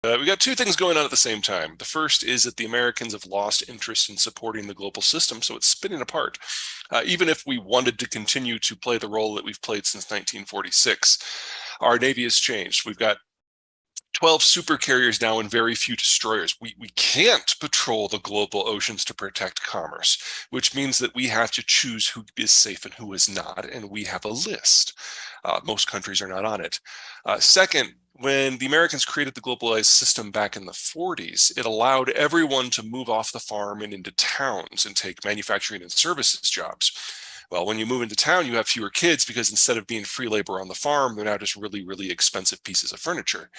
We got two things going on at the same time. The first is that the Americans have lost interest in supporting the global system, so it's spinning apart. Even if we wanted to continue to play the role that we've played since 1946, our Navy has changed. We've got 12 supercarriers now and very few destroyers. We can't patrol the global oceans to protect commerce, which means that we have to choose who is safe and who is not, and we have a list. Most countries are not on it. Second, when the Americans created the globalized system back in the 40s, it allowed everyone to move off the farm and into towns and take manufacturing and services jobs. Well, when you move into town, you have fewer kids because instead of being free labor on the farm, they're now just really, really expensive pieces of furniture.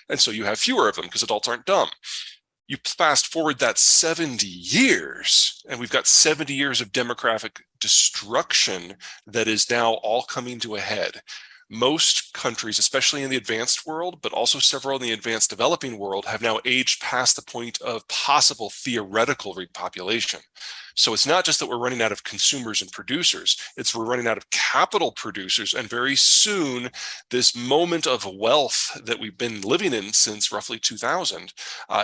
And so you have fewer of them because adults aren't dumb. You fast forward that 70 years, and we've got 70 years of demographic destruction that is now all coming to a head. Most countries, especially in the advanced world, but also several in the advanced developing world, have now aged past the point of possible theoretical repopulation. So it's not just that we're running out of consumers and producers, it's we're running out of capital producers. And very soon, this moment of wealth that we've been living in since roughly 2000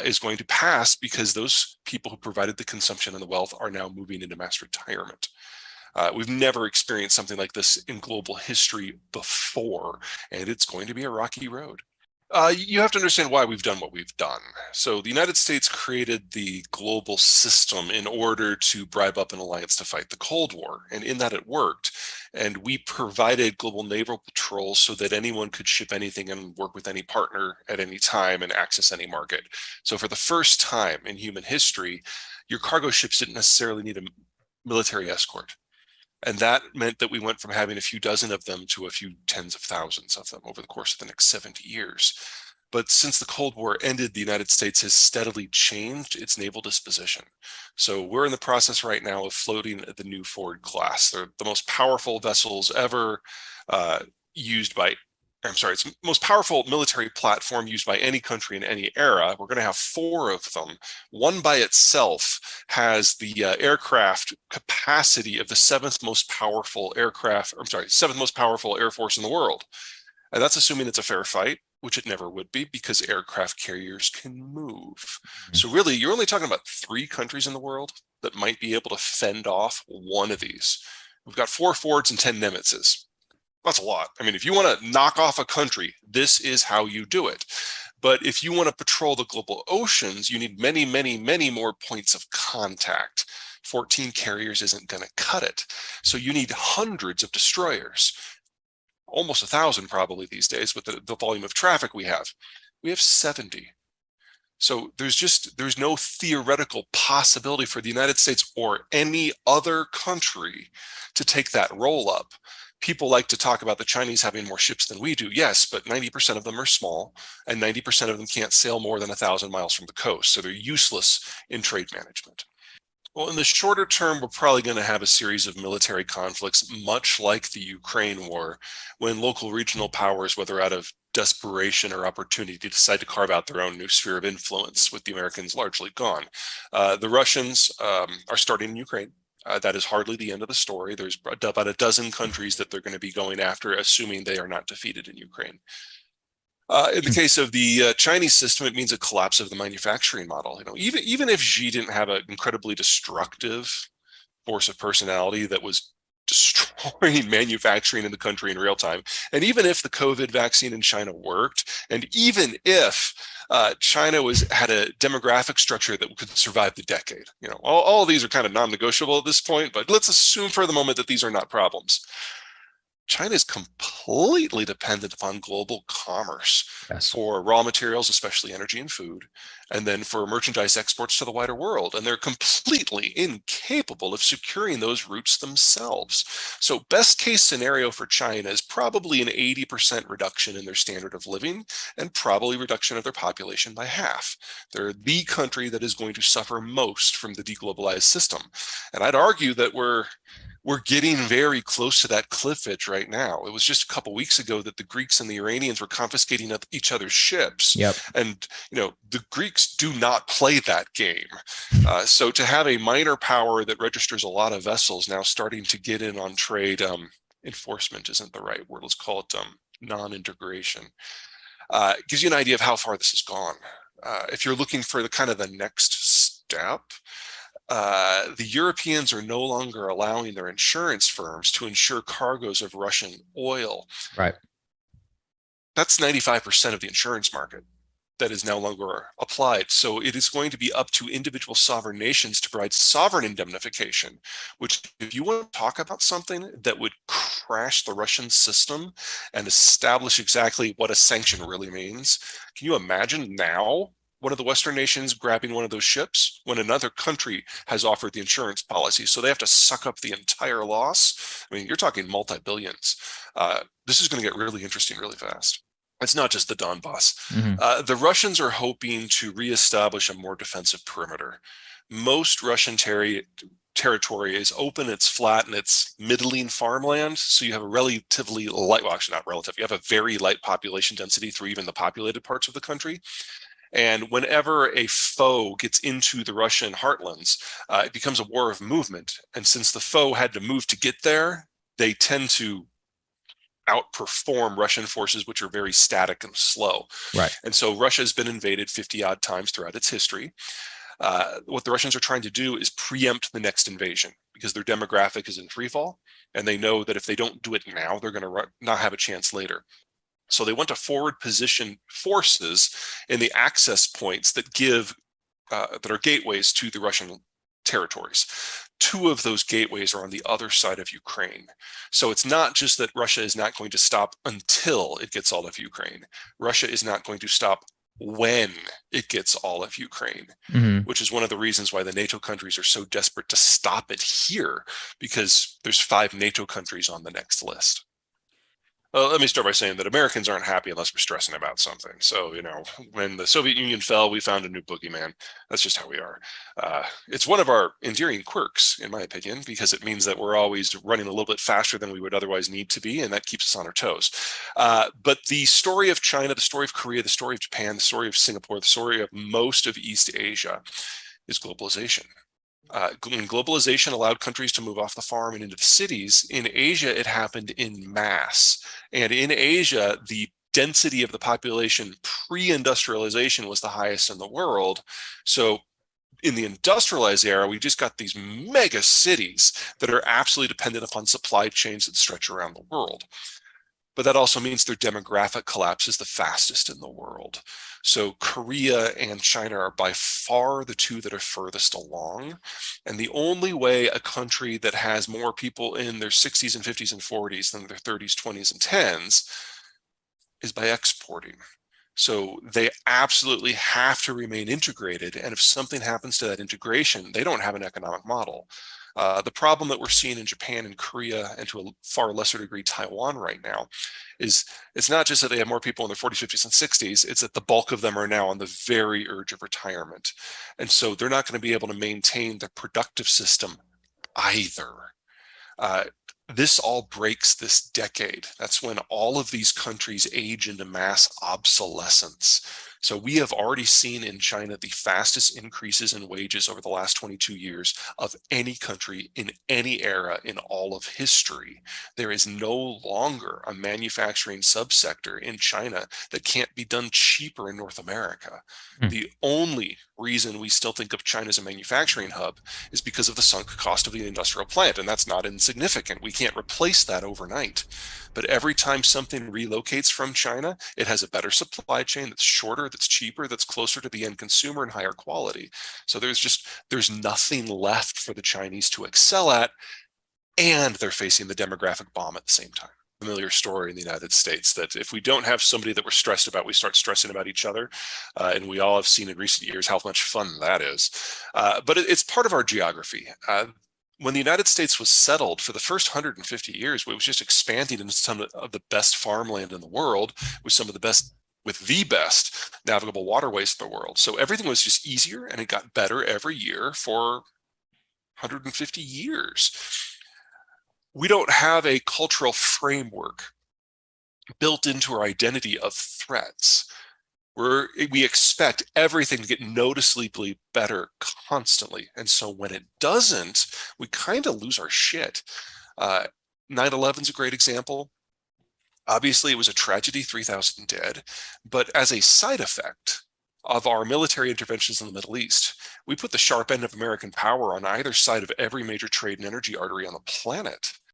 is going to pass because those people who provided the consumption and the wealth are now moving into mass retirement. We've never experienced something like this in global history before, and it's going to be a rocky road. You have to understand why we've done what we've done. So the United States created the global system in order to bribe up an alliance to fight the Cold War, and in that it worked. And we provided global naval patrol so that anyone could ship anything and work with any partner at any time and access any market. So for the first time in human history, your cargo ships didn't necessarily need a military escort. And that meant that we went from having a few dozen of them to a few tens of thousands of them over the course of the next 70 years. But since the Cold War ended, the United States has steadily changed its naval disposition. So we're in the process right now of floating the new Ford class. They're the most powerful vessels ever used by it's the most powerful military platform used by any country in any era. We're going to have 4 of them. One by itself has the aircraft capacity of the 7th most powerful Air Force in the world. And that's assuming it's a fair fight, which it never would be because aircraft carriers can move. So really, you're only talking about 3 countries in the world that might be able to fend off one of these. We've got 4 Fords and 10 Nimitzes. That's a lot. I mean, if you want to knock off a country, this is how you do it. But if you want to patrol the global oceans, you need many, many, many more points of contact. 14 carriers isn't going to cut it. So you need hundreds of destroyers, almost 1,000 probably these days with the volume of traffic we have. We have 70. So there's no theoretical possibility for the United States or any other country to take that role up. People like to talk about the Chinese having more ships than we do. Yes, but 90% of them are small, and 90% of them can't sail more than 1,000 miles from the coast. So they're useless in trade management. Well, in the shorter term, we're probably going to have a series of military conflicts, much like the Ukraine war, when local regional powers, whether out of desperation or opportunity, decide to carve out their own new sphere of influence, with the Americans largely gone. The Russians are starting in Ukraine. That is hardly the end of the story. There's about a dozen countries that they're going to be going after, assuming they are not defeated in Ukraine. In the case of the Chinese system, it means a collapse of the manufacturing model. Even if Xi didn't have an incredibly destructive force of personality that was destroying manufacturing in the country in real time, and even if the COVID vaccine in China worked, and even if China had a demographic structure that could survive the decade. All of these are kind of non-negotiable at this point, but let's assume for the moment that these are not problems. China is completely dependent upon global commerce for raw materials, especially energy and food, and then for merchandise exports to the wider world. And they're completely incapable of securing those routes themselves. So best case scenario for China is probably an 80% reduction in their standard of living and probably reduction of their population by half. They're the country that is going to suffer most from the deglobalized system. And I'd argue that we're getting very close to that cliff edge right now. It was just a couple weeks ago that the Greeks and the Iranians were confiscating each other's ships. Yep. And, the Greeks do not play that game. So to have a minor power that registers a lot of vessels now starting to get in on trade, enforcement isn't the right word. Let's call it non-integration. Gives you an idea of how far this has gone. If you're looking for the kind of the next step, the Europeans are no longer allowing their insurance firms to insure cargoes of Russian oil. Right. That's 95% of the insurance market that is no longer applied. So it is going to be up to individual sovereign nations to provide sovereign indemnification, which if you want to talk about something that would crash the Russian system and establish exactly what a sanction really means, can you imagine now one of the Western nations grabbing one of those ships when another country has offered the insurance policy? So they have to suck up the entire loss. I mean, you're talking multi-billions. This is going to get really interesting really fast. It's not just the Donbass. Mm-hmm. The Russians are hoping to reestablish a more defensive perimeter. Most Russian territory is open, it's flat, and it's middling farmland. So you have a relatively light, well, actually not relative, you have a very light population density through even the populated parts of the country. And whenever a foe gets into the Russian heartlands, it becomes a war of movement. And since the foe had to move to get there, they tend to outperform Russian forces, which are very static and slow. Right. And so Russia has been invaded 50 odd times throughout its history. What the Russians are trying to do is preempt the next invasion because their demographic is in free fall. And they know that if they don't do it now, they're going to not have a chance later. So they want to forward position forces in the access points that that are gateways to the Russian territories. Two of those gateways are on the other side of Ukraine. So it's not just that Russia is not going to stop until it gets all of Ukraine. Russia is not going to stop when it gets all of Ukraine, Mm-hmm. which is one of the reasons why the NATO countries are so desperate to stop it here, because there's 5 NATO countries on the next list. Let me start by saying that Americans aren't happy unless we're stressing about something. So, when the Soviet Union fell, we found a new boogeyman. That's just how we are. It's one of our endearing quirks, in my opinion, because it means that we're always running a little bit faster than we would otherwise need to be, and that keeps us on our toes. But the story of China, the story of Korea, the story of Japan, the story of Singapore, the story of most of East Asia is globalization. When globalization allowed countries to move off the farm and into the cities, in Asia, it happened in mass. And in Asia, the density of the population pre-industrialization was the highest in the world. So in the industrialized era, we just got these mega cities that are absolutely dependent upon supply chains that stretch around the world. But that also means their demographic collapse is the fastest in the world. So Korea and China are by far the two that are furthest along. And the only way a country that has more people in their 60s and 50s and 40s than their 30s, 20s, and 10s is by exporting. So they absolutely have to remain integrated. And if something happens to that integration, they don't have an economic model. The problem that we're seeing in Japan and Korea, and to a far lesser degree Taiwan right now, is it's not just that they have more people in their 40s, 50s, and 60s, it's that the bulk of them are now on the very verge of retirement. And so they're not going to be able to maintain the productive system either. This all breaks this decade. That's when all of these countries age into mass obsolescence. So we have already seen in China the fastest increases in wages over the last 22 years of any country in any era in all of history. There is no longer a manufacturing subsector in China that can't be done cheaper in North America. Mm. The only reason we still think of China as a manufacturing hub is because of the sunk cost of the industrial plant, and that's not insignificant. We can't replace that overnight. But every time something relocates from China, it has a better supply chain that's shorter, that's cheaper, that's closer to the end consumer and higher quality. So there's nothing left for the Chinese to excel at, and they're facing the demographic bomb at the same time. Familiar story in the United States that if we don't have somebody that we're stressed about, we start stressing about each other. And we all have seen in recent years how much fun that is. But it's part of our geography. When the United States was settled for the first 150 years, it was just expanding into some of the best farmland in the world with the best navigable waterways in the world. So everything was just easier, and it got better every year for 150 years. We don't have a cultural framework built into our identity of threats. We expect everything to get noticeably better constantly. And so when it doesn't, we kind of lose our shit. 9/11 is a great example. Obviously, it was a tragedy, 3,000 dead. But as a side effect, of our military interventions in the Middle East. We put the sharp end of American power on either side of every major trade and energy artery on the planet.